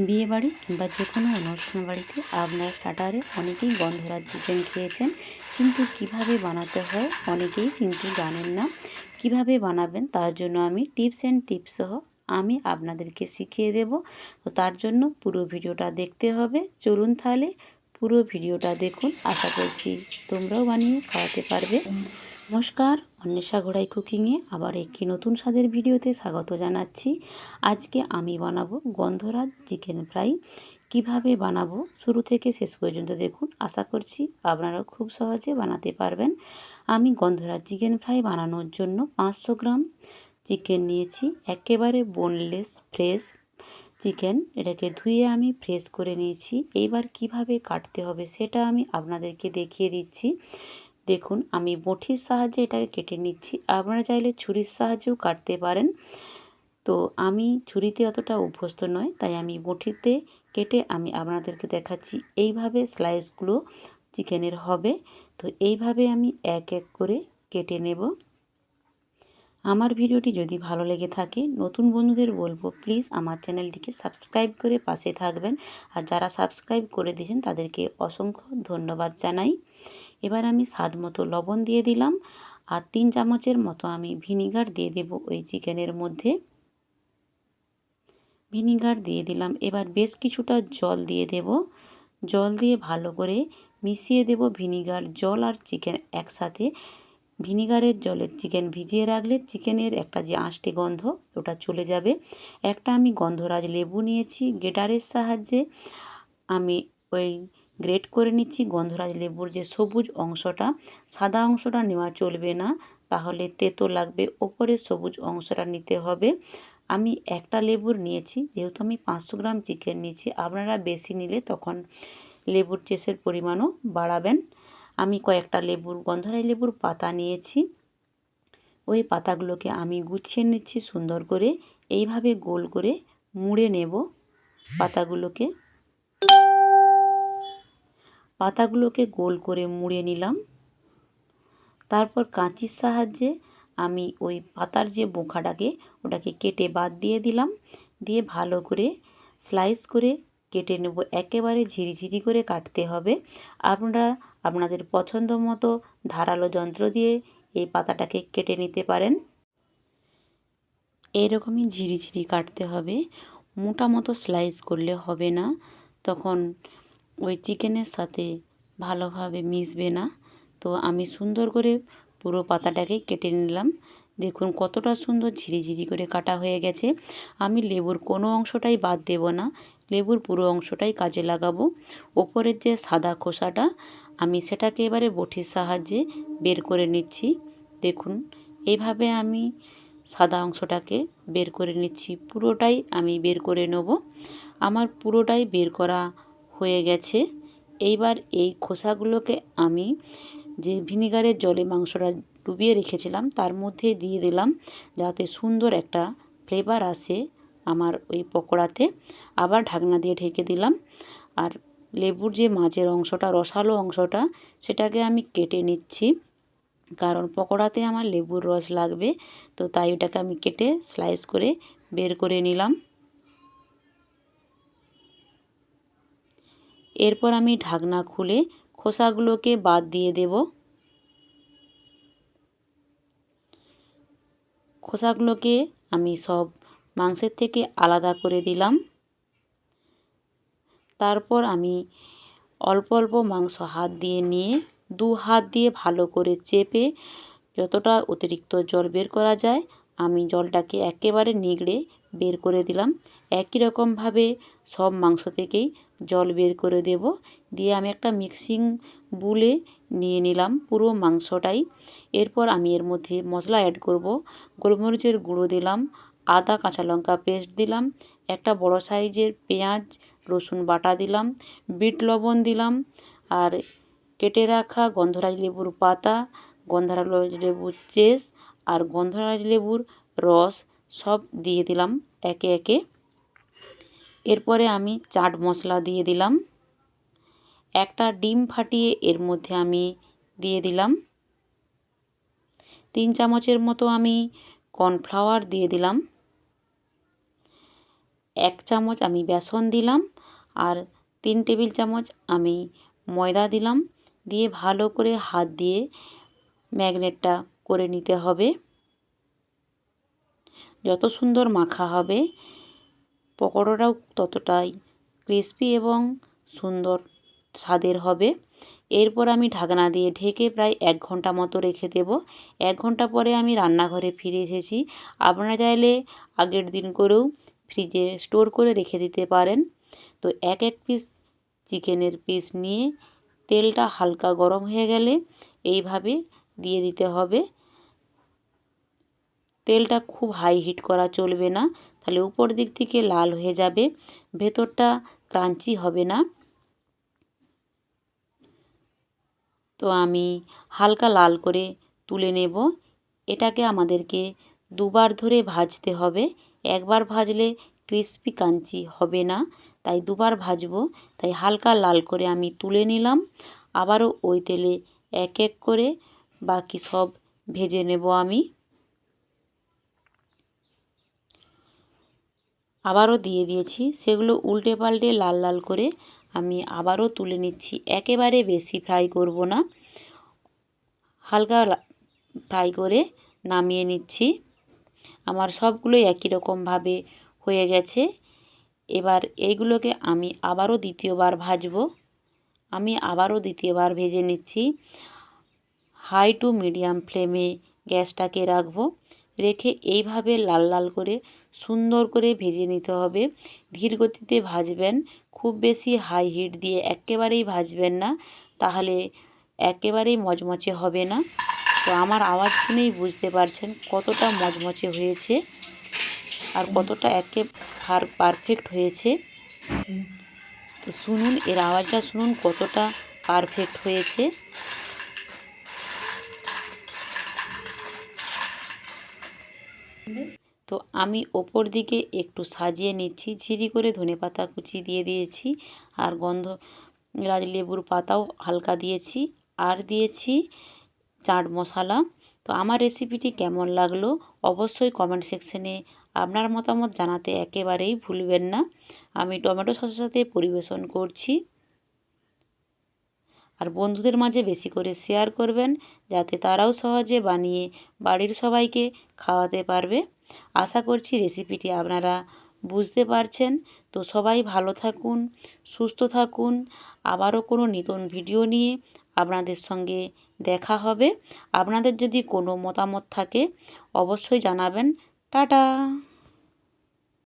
বিয়েবাড়ি কিংবা যে কোনো অনুষ্ঠান বাড়িতে আপনার স্টার্টারে অনেকেই গন্ধরাজ চিকেন খেয়েছেন, কিন্তু কিভাবে বানাতে হয় অনেকেই কিন্তু জানেন না। কিভাবে বানাবেন তার জন্য আমি টিপস অ্যান্ড টিপস সহ আমি আপনাদেরকে শিখিয়ে দেব। তো তার জন্য পুরো ভিডিওটা দেখতে হবে। চলুন তাহলে পুরো ভিডিওটা দেখুন। আশা করছি তোমরাও বানিয়ে খাওয়াতে পারবে। নমস্কার, অন্বেষা ঘোড়াই কুকিংয়ে আবার একটি নতুন স্বাদের ভিডিওতে স্বাগত জানাচ্ছি। আজকে আমি বানাবো গন্ধরাজ চিকেন ফ্রাই। কিভাবে বানাবো শুরু থেকে শেষ পর্যন্ত দেখুন। আশা করছি আপনারাও খুব সহজে বানাতে পারবেন। আমি গন্ধরাজ চিকেন ফ্রাই বানানোর জন্য 500 গ্রাম চিকেন নিয়েছি, একেবারে বোনলেস ফ্রেশ চিকেন। এটাকে ধুয়ে আমি ফ্রেশ করে নিয়েছি। এইবার কিভাবে কাটতে হবে সেটা আমি আপনাদেরকে দেখিয়ে দিচ্ছি। দেখুন, আমি বঁটির সাহায্যে এটাকে কেটে নিচ্ছি। আপনারা চাইলে ছুরির সাহায্যেও কাটতে পারেন। তো আমি ছুরিতে অতটা অভ্যস্ত নয়, তাই আমি বঁটিতে কেটে আমি আপনাদেরকে দেখাচ্ছি। এইভাবে স্লাইসগুলো চিকেনের হবে। তো এইভাবে আমি এক এক করে কেটে নেব। আমার ভিডিওটি যদি ভালো লেগে থাকে, নতুন বন্ধুদের বলবো প্লিজ আমার চ্যানেলটিকে সাবস্ক্রাইব করে পাশে থাকবেন। আর যারা সাবস্ক্রাইব করে দিয়েছেন তাদেরকে অসংখ্য ধন্যবাদ জানাই। এবার আমি স্বাদ মতো লবণ দিয়ে দিলাম, আর 3 চামচের মতো আমি ভিনিগার দিয়ে দেব ওই চিকেনের মধ্যে। ভিনিগার দিয়ে দিলাম। এবার বেশ কিছুটা জল দিয়ে দেব। জল দিয়ে ভালো করে মিশিয়ে দেব ভিনিগার, জল আর চিকেন একসাথে। ভিনিগারের জলে চিকেন ভিজিয়ে রাখলে চিকেনের একটা যে আঁশটে গন্ধ ওটা চলে যাবে। একটা আমি গন্ধরাজ লেবু নিয়েছি, গ্রেটারের সাহায্যে আমি ওই গ্রেট করে নিচ্ছি গন্ধরাজ লেবুর যে সবুজ অংশটা। সাদা অংশটা নেওয়া চলবে না, তাহলে তেতো লাগবে। ওপরের সবুজ অংশটা নিতে হবে। আমি একটা লেবুর নিয়েছি, যেহেতু আমি 500 গ্রাম চিকেন নিয়েছি। আপনারা বেশি নিলে তখন লেবুর চেসের পরিমাণও বাড়াবেন। আমি কয়েকটা গন্ধরাজ লেবুর পাতা নিয়েছি। ওই পাতাগুলোকে আমি গুছিয়ে নিচ্ছি সুন্দর করে। এইভাবে গোল করে মুড়ে নেব পাতাগুলোকে। পাতাগুলোকে গোল করে মুড়ে নিলাম। তারপর কাঁচির সাহায্যে আমি ওই পাতার যে বোঁখাটাকে ওটাকে কেটে বাদ দিয়ে দিলাম। দিয়ে ভালো করে স্লাইস করে কেটে নেব। একেবারে ঝিরিঝিরি করে কাটতে হবে। আপনারা আপনাদের পছন্দ মতো ধারালো যন্ত্র দিয়ে এই পাতাটাকে কেটে নিতে পারেন। এরকমই ঝিরিঝিরি কাটতে হবে। মোটা মতো স্লাইস করলে হবে না, তখন ওই চিকেনের সাথে ভালোভাবে মিশবে না। তো আমি সুন্দর করে পুরো পাতাটাকে কেটে নিলাম। দেখুন কতটা সুন্দর ঝিরিঝিরি করে কাটা হয়ে গেছে। আমি লেবুর কোনো অংশটাই বাদ দেব না, লেবুর পুরো অংশটাই কাজে লাগাবো। ওপরের যে সাদা খোসাটা আমি সেটাকে এবারে বঁটির সাহায্যে বের করে নিচ্ছি। দেখুন এইভাবে আমি সাদা অংশটাকে বের করে নিচ্ছি। পুরোটাই আমি বের করে নেব। আমার পুরোটাই বের করা হয়ে গেছে। এইবার এই খোসাগুলোকে আমি যে ভিনিগারের জলে মাংসটা ডুবিয়ে রেখেছিলাম তার মধ্যে দিয়ে দিলাম, যাতে সুন্দর একটা ফ্লেভার আসে আমার ওই পকোড়াতে। আবার ঢাকনা দিয়ে ঢেকে দিলাম। আর লেবুর যে মাঝের অংশটা, রসালো অংশটা, সেটাকে আমি কেটে নিচ্ছি, কারণ পকোড়াতে আমার লেবুর রস লাগবে। তো তাই ওটাকে আমি কেটে স্লাইস করে বের করে নিলাম। এরপর আমি ঢাকনা খুলে খোসাগুলোকে বাদ দিয়ে দেব। খোসাগুলোকে আমি সব মাংসের থেকে আলাদা করে দিলাম। তারপর আমি অল্প অল্প মাংস হাত দিয়ে নিয়ে 2 হাত দিয়ে ভালো করে চেপে যতটা অতিরিক্ত জল বের করা যায় আমি জলটাকে একেবারে নিগড়ে বের করে দিলাম। একই রকমভাবে সব মাংস থেকেই জল বের করে দেব। দিয়ে আমি একটা মিক্সিং বুলে নিয়ে নিলাম পুরো মাংসটাই। এরপর আমি এর মধ্যে মশলা অ্যাড করব। গোলমরিচের গুঁড়ো দিলাম, আদা কাঁচা লঙ্কা পেস্ট দিলাম, একটা বড় সাইজের পেঁয়াজ রসুন বাটা দিলাম, বিট লবণ দিলাম, আর কেটে রাখা গন্ধরাজ লেবুর পাতা, গন্ধরাজ লেবুর চেস আর গন্ধরাজ লেবুর রস সব দিয়ে দিলাম একে একে। এরপরে আমি চাট মশলা দিয়ে দিলাম। একটা ডিম ফাটিয়ে এর মধ্যে আমি দিয়ে দিলাম। 3 চামচের মতো আমি কর্নফ্লাওয়ার দিয়ে দিলাম। 1 চামচ আমি বেসন দিলাম আর 3 টেবিল চামচ আমি ময়দা দিলাম, দিয়ে ভালো করে হাত দিয়ে ম্যাগনেটটা করে নিতে হবে। যত সুন্দর মাখা হবে পকোড়াটাও ততটাই ক্রিস্পি এবং সুন্দর স্বাদের হবে। এরপর আমি ঢাকনা দিয়ে ঢেকে প্রায় 1 ঘন্টা মতো রেখে দেব। 1 ঘন্টা পরে আমি রান্নাঘরে ফিরে এসেছি। আপনারা চাইলে আগের দিন করেও ফ্রিজে স্টোর করে রেখে দিতে পারেন। তো এক পিস চিকেনের পিস নিয়ে তেলটা হালকা গরম হয়ে গেলে এইভাবে দিয়ে দিতে হবে। তেলটা খুব হাই হিট করা চলবে না, তাহলে উপর দিক থেকে লাল হয়ে যাবে, ভেতরটা ক্রাঞ্চি হবে না। তো আমি হালকা লাল করে তুলে নেব। এটাকে আমাদেরকে দুবার ধরে ভাজতে হবে। একবার ভাজলে ক্রিস্পি ক্রাঞ্চি হবে না, তাই দুবার ভাজবো। তাই হালকা লাল করে আমি তুলে নিলাম। আবারও ওই তেলে এক এক করে বাকি সব ভেজে নেব আমি। আবারও দিয়ে দিয়েছি, সেগুলো উল্টে পাল্টে লাল লাল করে আমি আবারও তুলে নিচ্ছি। একেবারে বেশি ফ্রাই করব না, হালকা ফ্রাই করে নামিয়ে নিচ্ছি। আমার সবগুলোই একই রকমভাবে হয়ে গেছে। এবার এইগুলোকে আমি আবারও দ্বিতীয়বার ভাজবো। আমি আবারও দ্বিতীয়বার ভেজে নিচ্ছি। হাই টু মিডিয়াম ফ্লেমে গ্যাসটাকে রাখবো, রেখে এইভাবে লাল লাল করে সুন্দর করে ভেজে নিতে হবে। ধীর গতিতে ভাজবেন, খুব বেশি হাই হিট দিয়ে একেবারেই ভাজবেন না, তাহলে একেবারেই মচমচে হবে না। তো আমার আওয়াজ শুনেই বুঝতে পারছেন কতটা মচমচে হয়েছে আর কতটা পারফেক্ট হয়েছে। তো শুনুন, এর আওয়াজটা শুনুন কতটা পারফেক্ট হয়েছে। তো আমি ওপর দিকে একটু সাজিয়ে নিচ্ছি, ঝিরি করে ধনেপাতা কুচি দিয়ে দিয়েছি আর রাজলেবুর পাতাও হালকা দিয়েছি আর দিয়েছি চাট মশলা। তো আমার রেসিপিটি কেমন লাগলো অবশ্যই কমেন্ট সেকশনে আপনার মতামত জানাতে একেবারেই ভুলবেন না। আমি টমেটো সসের সাথে পরিবেশন করছি। আর বন্ধুদের মাঝে বেশি করে শেয়ার করবেন, যাতে তারাও সহজে বানিয়ে বাড়ির সবাইকে খাওয়াতে পারবে। আশা করছি রেসিপিটি আপনারা বুঝতে পারছেন। তো সবাই ভালো থাকুন, সুস্থ থাকুন। আবারও কোনো নতুন ভিডিও নিয়ে আপনাদের সঙ্গে দেখা হবে। আপনাদের যদি কোনো মতামত থাকে অবশ্যই জানাবেন। টাটা।